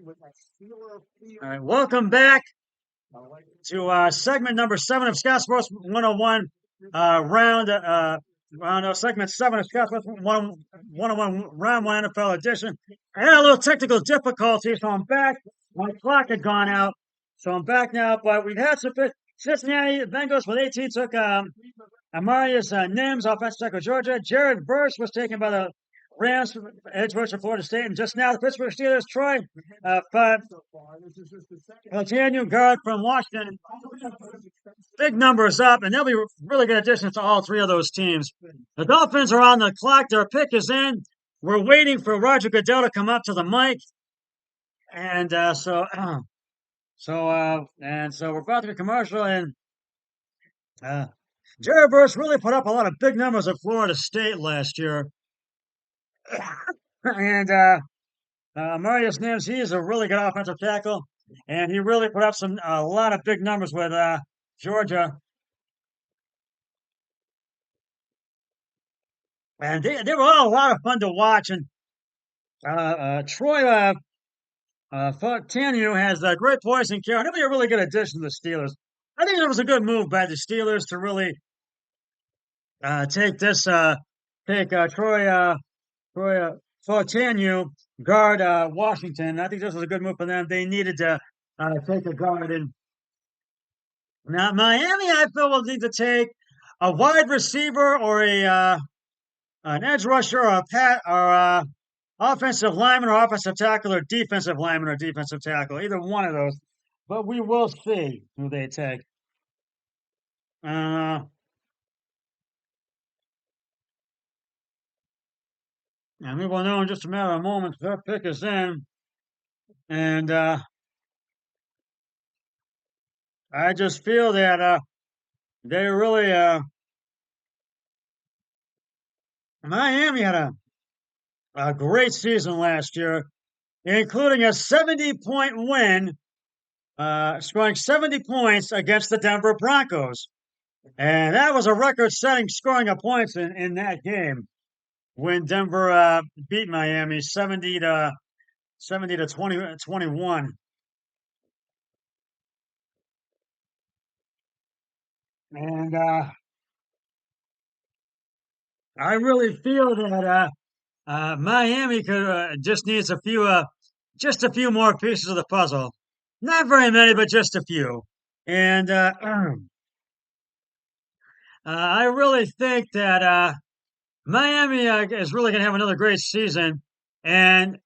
All right, welcome back to segment number 7 of Scott Sports 101, segment 7 of Scott Sports 101, round 1 NFL edition. I had a little technical difficulty, so I'm back. My clock had gone out, so I'm back now, but we've had some Cincinnati Bengals with 18 took Amarius Nims, offensive tackle, Georgia. Jared Verse was taken by the Rams, edge rush of Florida State. And just now, the Pittsburgh Steelers, Troy, Daniel guard from Washington. Big numbers up, and they'll be really good additions to all three of those teams. The Dolphins are on the clock. Their pick is in. We're waiting for Roger Goodell to come up to the mic. And so we're about to be commercial, and Jared Verse really put up a lot of big numbers at Florida State last year. And Marius Nims, he is a really good offensive tackle, and he really put up a lot of big numbers with Georgia. And they were all a lot of fun to watch. And Troy Tanu has great poise and care. He'll be a really good addition to the Steelers. I think it was a good move by the Steelers to really take Troy Tanu guard Washington. I think this was a good move for them. They needed to take a guard. And now Miami, I feel, will need to take a wide receiver or an edge rusher or a offensive lineman or offensive tackle or defensive lineman or defensive tackle. Either one of those. But we will see who they take. And we will know in just a matter of moments. Their pick is in. And I just feel that they really Miami had a great season last year, including a 70-point win, scoring 70 points against the Denver Broncos. And that was a record-setting scoring of points in that game when Denver beat Miami 70 to 21. And I really feel that Miami could just needs a few more pieces of the puzzle. Not very many, but just a few. And I really think that Miami is really going to have another great season. And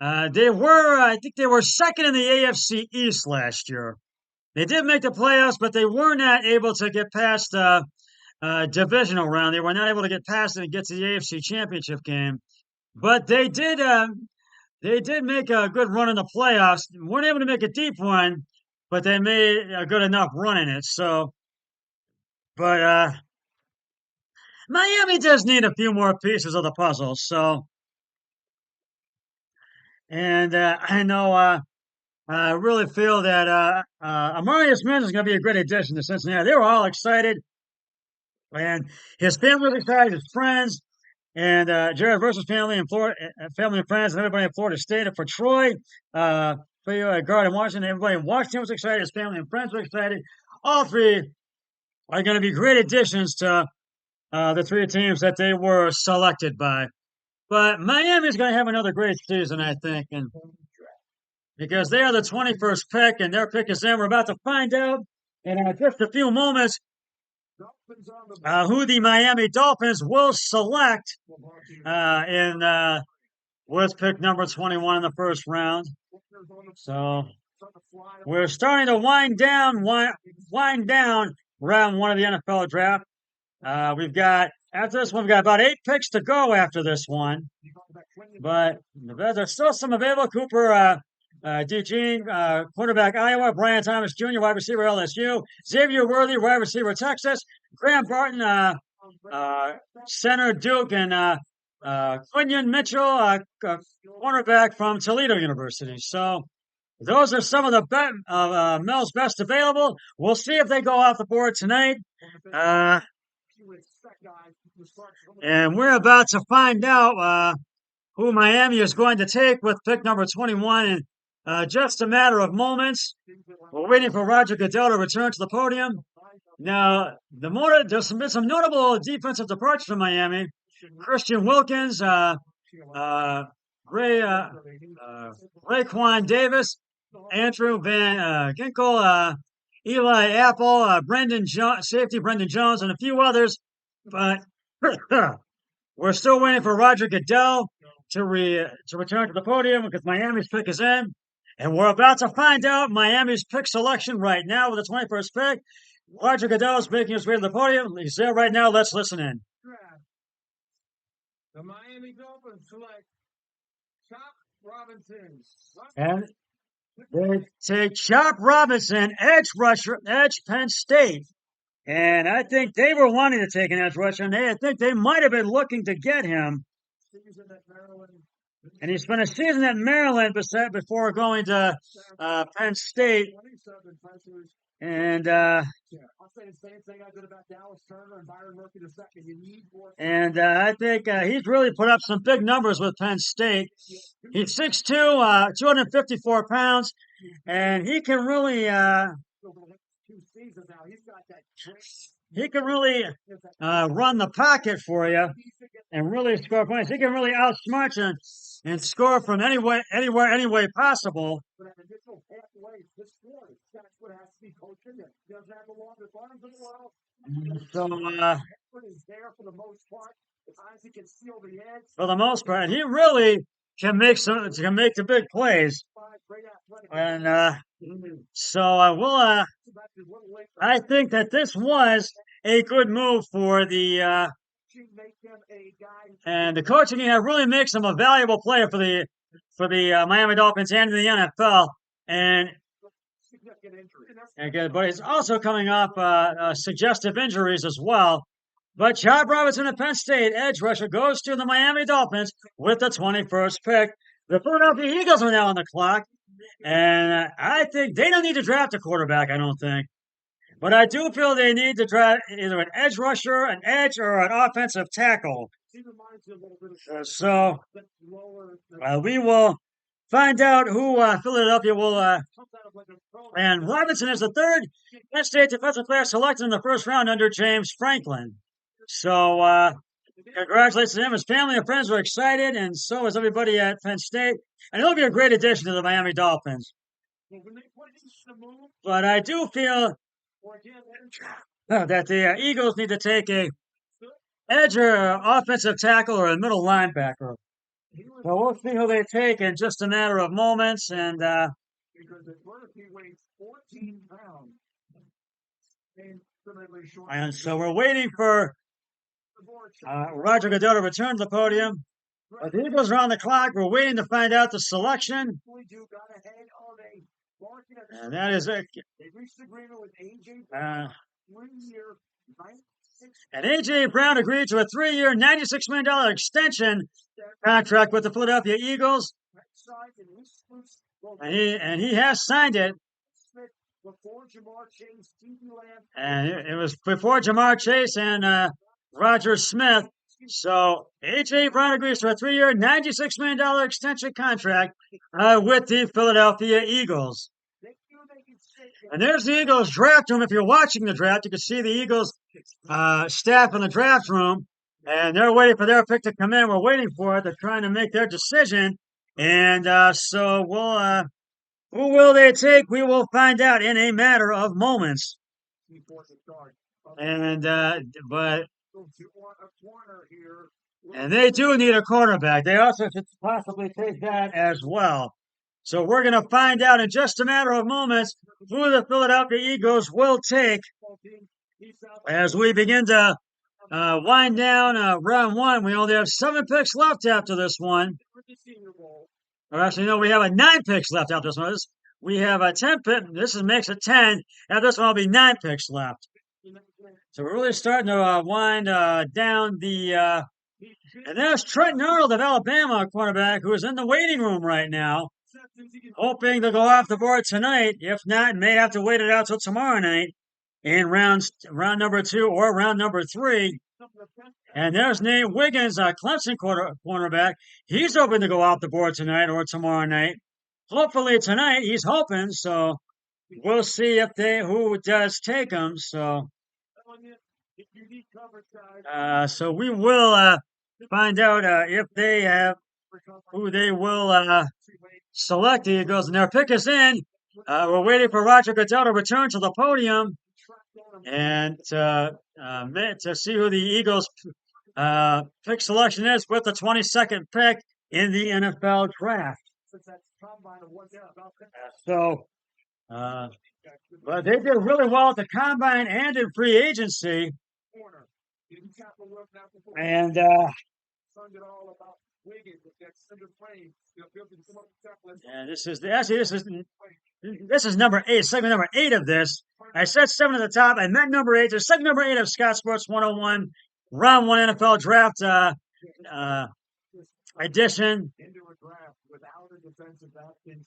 I think they were second in the AFC East last year. They did make the playoffs, but they were not able to get past divisional round. They were not able to get past it and get to the AFC Championship game. But they did make a good run in the playoffs. Weren't able to make a deep one, but they made a good enough run in it. So, but Miami does need a few more pieces of the puzzle. So, and I know I really feel that Amarius Mims is going to be a great addition to Cincinnati. They were all excited, and his family was excited, his friends, and Jared Verse's family and family and friends, and everybody in Florida State. And for Troy, for guard in Washington, everybody in Washington was excited. His family and friends were excited. All three are going to be great additions to the three teams that they were selected by. But Miami is going to have another great season, I think, and because they are the 21st pick, and their pick is in. We're about to find out in just a few moments who the Miami Dolphins will select with pick number 21 in the first round. So we're starting to wind down round 1 of the NFL draft. After this one, we've got about 8 picks to go after this one. But there's still some available. Cooper DeJean, quarterback Iowa, Brian Thomas Jr., wide receiver LSU, Xavier Worthy, wide receiver Texas, Graham Barton, center Duke, and Quinion Mitchell, cornerback from Toledo University. So those are some of the Mel's best available. We'll see if they go off the board tonight. And we're about to find out who Miami is going to take with pick number 21. And just a matter of moments. We're waiting for Roger Goodell to return to the podium. Now, there's been some notable defensive departures from Miami. Christian Wilkins, uh, Ray, Raekwon Davis, Andrew Van Ginkel, Eli Apple, safety Brendan Jones, and a few others. But we're still waiting for Roger Goodell to return to the podium because Miami's pick is in. And we're about to find out Miami's pick selection right now with the 21st pick. Roger Goodell is making his way to the podium. He's there right now. Let's listen in. The Miami Dolphins select Chop Robinson. And they take Chop Robinson, edge rusher, edge Penn State. And I think they were wanting to take an edge rusher, and I think they might have been looking to get him. And he spent a season at Maryland before going to Penn State. And I'll say the same thing I did about Dallas Turner and Byron Murphy II. You need more. And I think he's really put up some big numbers with Penn State. He's 6'2", 254 pounds, and he can really run the pocket for you and really score points. He can really outsmart you and score from anywhere, any way possible. So, for the most part, he really can make the big plays. And I think that this was a good move for the and the coaching really makes him a valuable player for the Miami Dolphins and the NFL. And but he's also coming off suggestive injuries as well. But Chop Robinson of Penn State, edge rusher, goes to the Miami Dolphins with the 21st pick. The Philadelphia Eagles are now on the clock, and I think they don't need to draft a quarterback, I don't think. But I do feel they need to draft either an edge rusher, an edge, or an offensive tackle. So we will find out who Philadelphia will. And Robinson is the third Penn State defensive player selected in the first round under James Franklin. So congratulations to him. His family and friends were excited, and so is everybody at Penn State. And he'll be a great addition to the Miami Dolphins. But I do feel that the Eagles need to take a edge or offensive tackle or a middle linebacker. So we'll see who they take in just a matter of moments. And so we're waiting for Roger Goodell to return to the podium. The Eagles are on the clock. We're waiting to find out the selection. And that is it. And A.J. Brown agreed to a 3-year, $96 million extension contract with the Philadelphia Eagles. And he has signed it. And it was before Jamar Chase and Roger Smith. So A.J. Brown agrees to a 3-year, $96 million extension contract with the Philadelphia Eagles. And there's the Eagles draft room. If you're watching the draft, you can see the Eagles staff in the draft room. And they're waiting for their pick to come in. We're waiting for it. They're trying to make their decision. And so who will they take? We will find out in a matter of moments. And and they do need a cornerback. They also should possibly take that as well. So we're going to find out in just a matter of moments who the Philadelphia Eagles will take as we begin to wind down round one. We only have 7 picks left after this one. Or actually, no, we have 9 picks left after this one. We have a 10 pick. Makes it 10. After this one, will be 9 picks left. So we're really starting to wind down the. And there's Trenton Arnold of Alabama, quarterback, who is in the waiting room right now, hoping to go off the board tonight. If not, may have to wait it out till tomorrow night in round number 2 or round number 3. And there's Nate Wiggins, Clemson cornerback. He's hoping to go off the board tonight or tomorrow night. hopefully tonight. He's hoping. So we'll see if who does take him. So we will find out if they have who they will select. The Eagles, and their pick is in. We're waiting for Roger Goodell to return to the podium and to see who the Eagles pick selection is with the 22nd pick in the NFL draft. So, but they did really well at the combine and in free agency. And this is number 8, segment number 8 of this. I said 7 at the top. I meant number 8. There's segment number 8 of Scott Sports 101, round 1 NFL draft edition.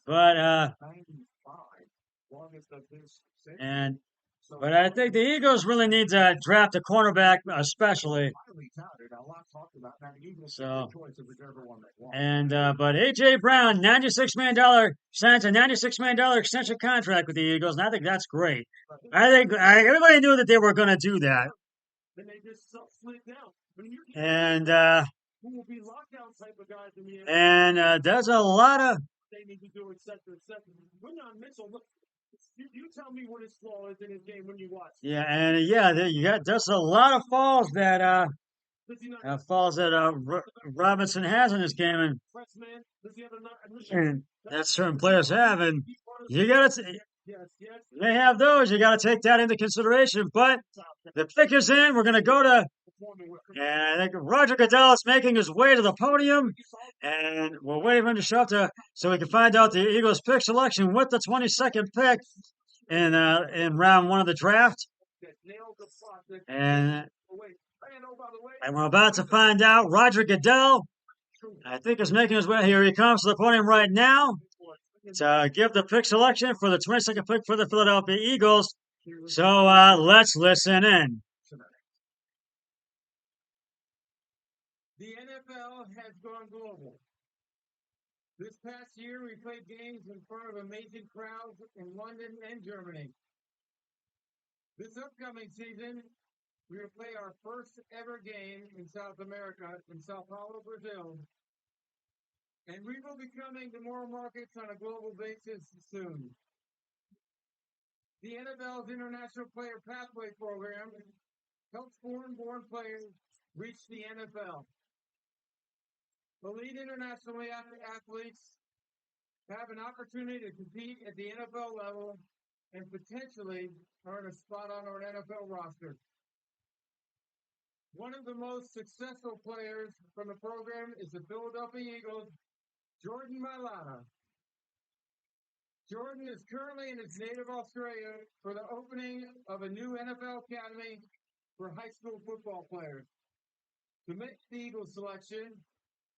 But but I think the Eagles really need to draft a cornerback, especially. So, but AJ Brown, $96 million, signs a $96 million extension contract with the Eagles, and I think that's great. I think everybody knew that they were going to do that. And there's a lot of. They need to do, etc. Quinyon Mitchell, you tell me what his flaw is in his game when you watch. Yeah, and you got just a lot of falls that Robinson has in his game, and that certain players have, and you got to. They have those. You got to take that into consideration. But the pick is in. We're going to go to. And I think Roger Goodell is making his way to the podium, and we're waiting for him to show up so we can find out the Eagles pick selection with the 22nd pick in round 1 of the draft. And we're about to find out. Roger Goodell, I think, is making his way. Here he comes to the podium right now to give the pick selection for the 22nd pick for the Philadelphia Eagles. So let's listen in. The NFL has gone global. This past year, we played games in front of amazing crowds in London and Germany. This upcoming season, we will play our first ever game in South America, in Sao Paulo, Brazil. And we will be coming to more markets on a global basis soon. The NFL's International Player Pathway Program helps foreign-born players reach the NFL. Elite international athletes have an opportunity to compete at the NFL level and potentially earn a spot on our NFL roster. One of the most successful players from the program is the Philadelphia Eagles, Jordan Mailata. Jordan is currently in his native Australia for the opening of a new NFL academy for high school football players. To make the Eagles selection,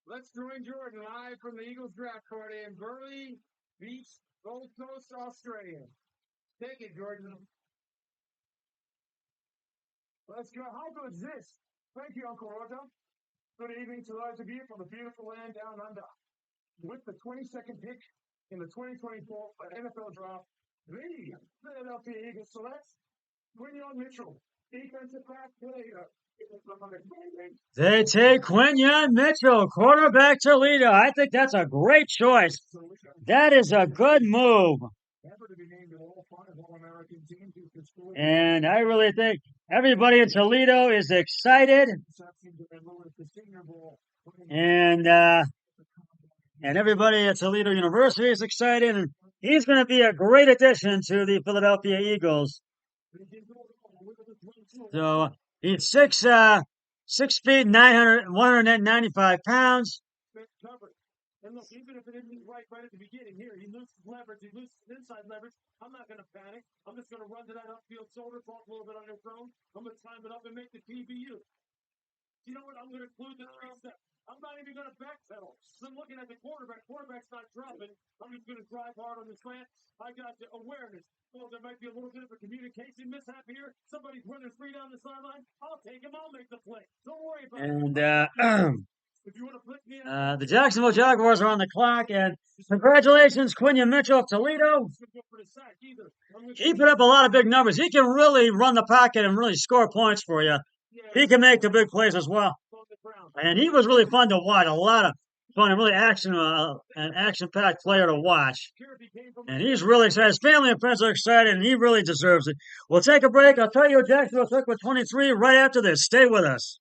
let's join Jordan live from the Eagles draft party in Burleigh Beach, Gold Coast, Australia. Take it, Jordan. Let's go. How good is this? Thank you, Uncle Roger. Good evening to those of you from the beautiful land down under. With the 22nd pick in the 2024 NFL draft, the Philadelphia Eagles select Quinyon Mitchell, defensive back player. They take Quinyon Mitchell, quarterback Toledo. I think that's a great choice. That is a good move. And I really think everybody in Toledo is excited. And everybody at Toledo University is excited. And he's going to be a great addition to the Philadelphia Eagles. So he's 6 feet, 195 pounds. And look, even if it isn't right at the beginning, here, he loses leverage, he loses inside leverage. I'm not going to panic. I'm just going to run to that upfield shoulder, talk a little bit on his own. I'm going to time it up and make the TBU. You know what? I'm going to include the 3 steps. I'm not even going to backpedal. I'm looking at the quarterback. Quarterback's not dropping. I'm just going to drive hard on the slant. I got the awareness. Well, there might be a little bit of a communication mishap here. Somebody's running free down the sideline. I'll take him. I'll make the play. Don't worry about it. And If you want to put me The Jacksonville Jaguars are on the clock, and congratulations, Quinion Mitchell of Toledo. for the sack either. I'm gonna He put up a lot of big numbers. He can really run the pocket and really score points for you. He can make the big plays as well. on the ground. And he was really fun to watch. A lot of fun and really an action-packed player to watch. Kirby came from And he's really excited. His family and friends are excited, and he really deserves it. We'll take a break. I'll tell you what Jacksonville took with 23 right after this. Stay with us.